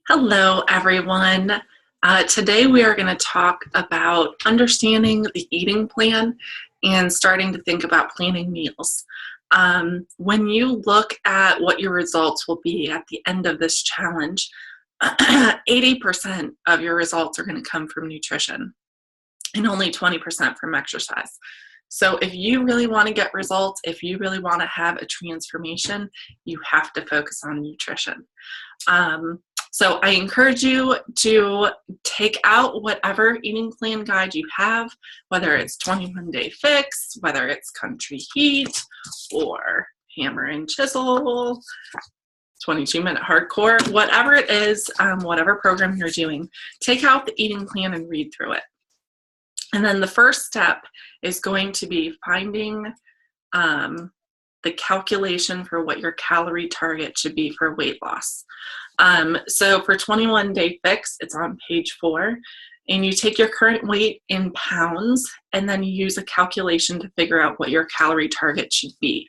Hello, everyone. Today we are going to talk about understanding the eating plan and starting to think about planning meals. When you look at what your results will be at the end of this challenge, 80% of your results are going to come from nutrition and only 20% from exercise. So if you really want to get results, if you really want to have a transformation, you have to focus on nutrition. So I encourage you to take out whatever eating plan guide you have, whether it's 21 Day Fix, whether it's Country Heat, or Hammer and Chisel, 22-minute hardcore, whatever it is, whatever program you're doing, take out the eating plan and read through it. And then the first step is going to be finding the calculation for what your calorie target should be for weight loss. So for 21 Day Fix, it's on page 4, and you take your current weight in pounds, and then you use a calculation to figure out what your calorie target should be.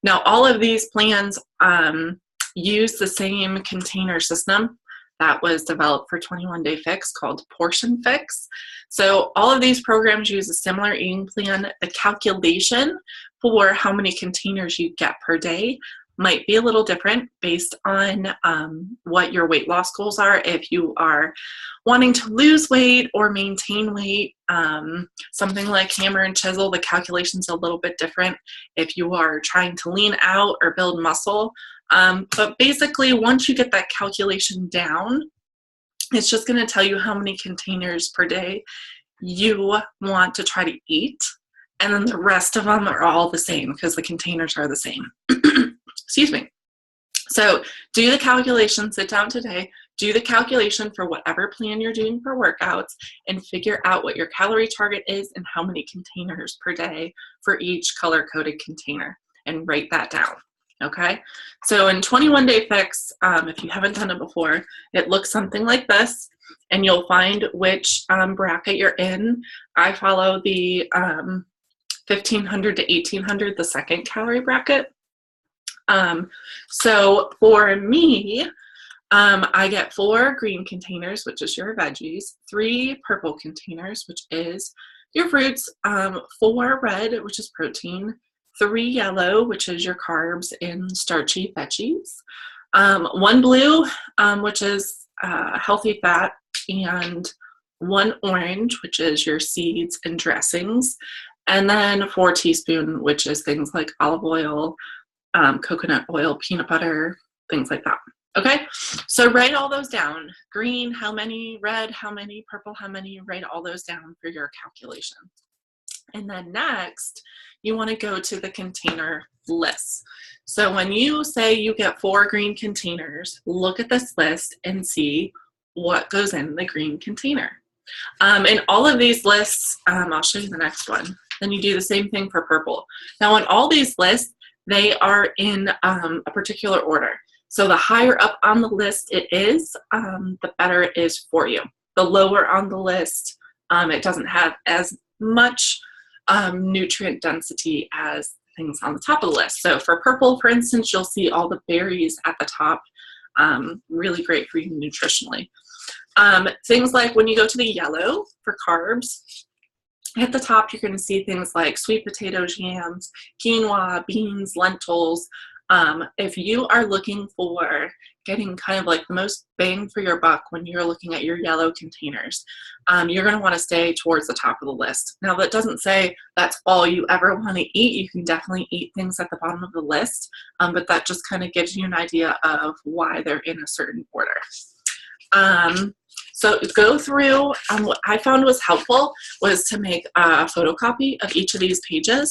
Now, all of these plans use the same container system that was developed for 21 Day Fix called Portion Fix. So all of these programs use a similar eating plan. The calculation for how many containers you get per day might be a little different based on what your weight loss goals are. If you are wanting to lose weight or maintain weight, something like Hammer and Chisel, the calculation's a little bit different if you are trying to lean out or build muscle. But basically, once you get that calculation down, it's just going to tell you how many containers per day you want to try to eat. And then the rest of them are all the same because the containers are the same. Excuse me. So do the calculation, sit down today, do the calculation for whatever plan you're doing for workouts, and figure out what your calorie target is and how many containers per day for each color-coded container, and write that down. Okay, so in 21 Day Fix, if you haven't done it before, it looks something like this, and you'll find which bracket you're in. I follow the 1500 to 1800, the second calorie bracket. So for me, I get 4 green containers, which is your veggies, 3 purple containers, which is your fruits, 4 red, which is protein, 3 yellow, which is your carbs and starchy veggies, 1 blue, which is healthy fat, and 1 orange, which is your seeds and dressings, and then 4 teaspoons, which is things like olive oil, coconut oil, peanut butter, things like that. Okay, so write all those down. Green, how many? Red, how many? Purple, how many? Write all those down for your calculation. And then next, you want to go to the container list. So when you say you get 4 green containers, look at this list and see what goes in the green container. In all of these lists, I'll show you the next one. Then you do the same thing for purple. Now on all these lists, they are in a particular order. So the higher up on the list it is, the better it is for you. The lower on the list, it doesn't have as much nutrient density as things on the top of the list. So for purple, for instance, you'll see all the berries at the top, really great for you nutritionally. Things like when you go to the yellow for carbs, at the top, you're going to see things like sweet potatoes, yams, quinoa, beans, lentils. If you are looking for getting kind of like the most bang for your buck when you're looking at your yellow containers, you're going to want to stay towards the top of the list. Now, that doesn't say that's all you ever want to eat. You can definitely eat things at the bottom of the list, but that just kind of gives you an idea of why they're in a certain order. So go through, what I found was helpful was to make a photocopy of each of these pages,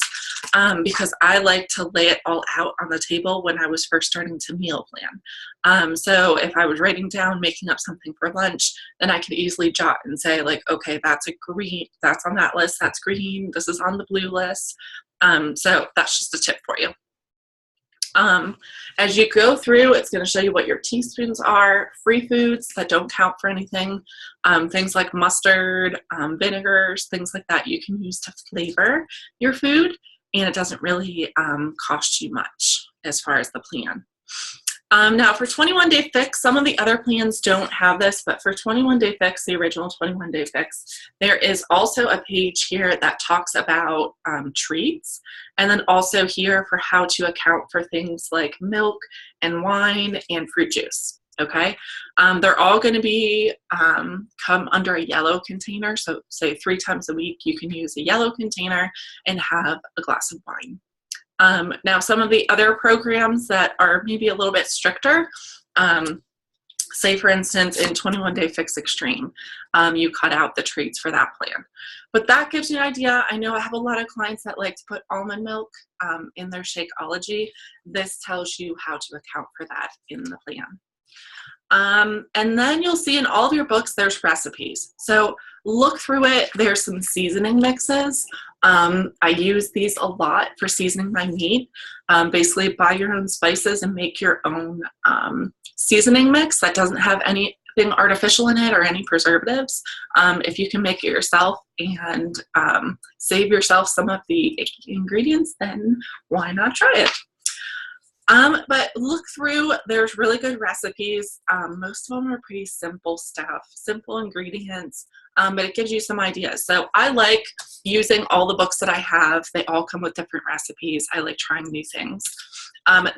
because I like to lay it all out on the table when I was first starting to meal plan. So if I was writing down, making up something for lunch, then I could easily jot and say like, okay, that's a green, that's on that list, that's green, this is on the blue list. So that's just a tip for you. As you go through, it's going to show you what your teaspoons are, free foods that don't count for anything, things like mustard, vinegars, things like that you can use to flavor your food, and it doesn't really cost you much as far as the plan. Now for 21 Day Fix, some of the other plans don't have this, but for 21 Day Fix, the original 21 Day Fix, there is also a page here that talks about treats, and then also here for how to account for things like milk and wine and fruit juice. Okay, they're all going to be come under a yellow container. So say 3 times a week you can use a yellow container and have a glass of wine. Now some of the other programs that are maybe a little bit stricter, say for instance in 21 Day Fix Extreme, you cut out the treats for that plan. But that gives you an idea. I know I have a lot of clients that like to put almond milk in their Shakeology. This tells you how to account for that in the plan. And then you'll see in all of your books there's recipes. So look through it. There's some seasoning mixes. I use these a lot for seasoning my meat. Basically buy your own spices and make your own seasoning mix that doesn't have anything artificial in it or any preservatives. If you can make it yourself and save yourself some of the ingredients, then why not try it? But look through, there's really good recipes. Most of them are pretty simple stuff, simple ingredients, but it gives you some ideas. So I like using all the books that I have. They all come with different recipes. I like trying new things.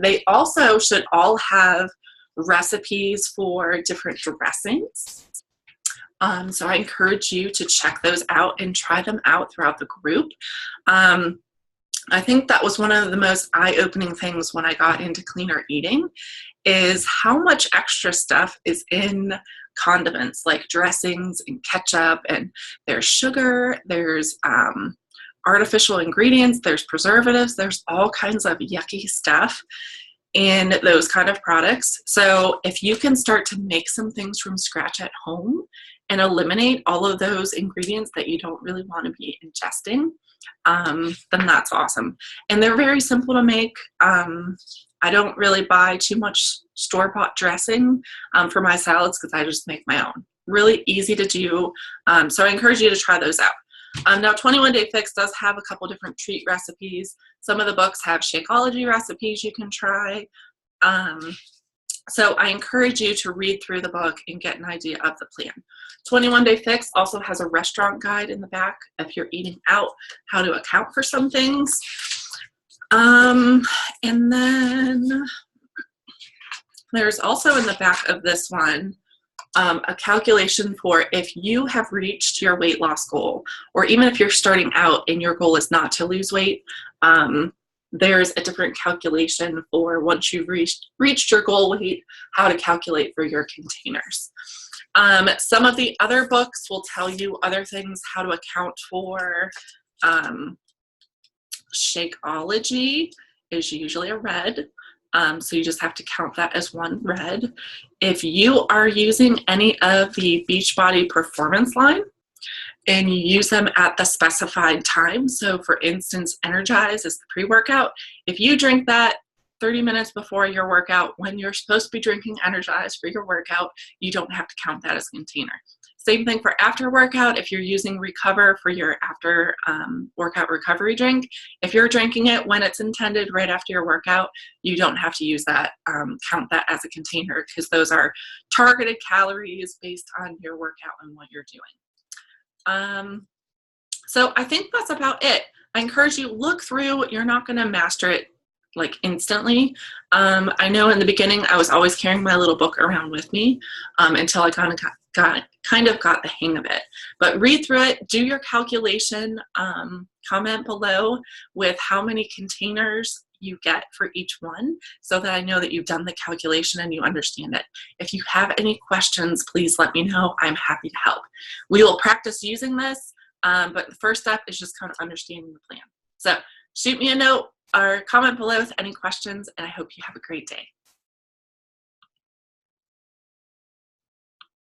They also should all have recipes for different dressings. So I encourage you to check those out and try them out throughout the group. I think that was one of the most eye-opening things when I got into cleaner eating is how much extra stuff is in condiments like dressings and ketchup, and there's sugar, there's artificial ingredients, there's preservatives, there's all kinds of yucky stuff in those kind of products. So if you can start to make some things from scratch at home and eliminate all of those ingredients that you don't really want to be ingesting, then that's awesome. And they're very simple to make. I don't really buy too much store-bought dressing for my salads because I just make my own. Really easy to do. So I encourage you to try those out. Now 21 Day Fix does have a couple different treat recipes. Some of the books have Shakeology recipes you can try. So I encourage you to read through the book and get an idea of the plan. 21 Day Fix also has a restaurant guide in the back if you're eating out, how to account for some things. And then there's also in the back of this one a calculation for if you have reached your weight loss goal, or even if you're starting out and your goal is not to lose weight, there's a different calculation for once you've reached your goal weight, how to calculate for your containers. Some of the other books will tell you other things, how to account for. Shakeology is usually a red, so you just have to count that as one red. If you are using any of the Beachbody Performance line, and you use them at the specified time. So for instance, Energize is the pre-workout. If you drink that 30 minutes before your workout, when you're supposed to be drinking Energize for your workout, you don't have to count that as a container. Same thing for after workout. If you're using Recover for your after workout recovery drink, if you're drinking it when it's intended right after your workout, you don't have to use that, count that as a container, because those are targeted calories based on your workout and what you're doing. So I think that's about it. I encourage you, look through. You're not going to master it like instantly. I know in the beginning I was always carrying my little book around with me until I kind of got the hang of it. But read through it, do your calculation, comment below with how many containers you get for each one so that I know that you've done the calculation and you understand it. If you have any questions, please let me know. I'm happy to help. We will practice using this, but the first step is just kind of understanding the plan. So shoot me a note or comment below with any questions, and I hope you have a great day.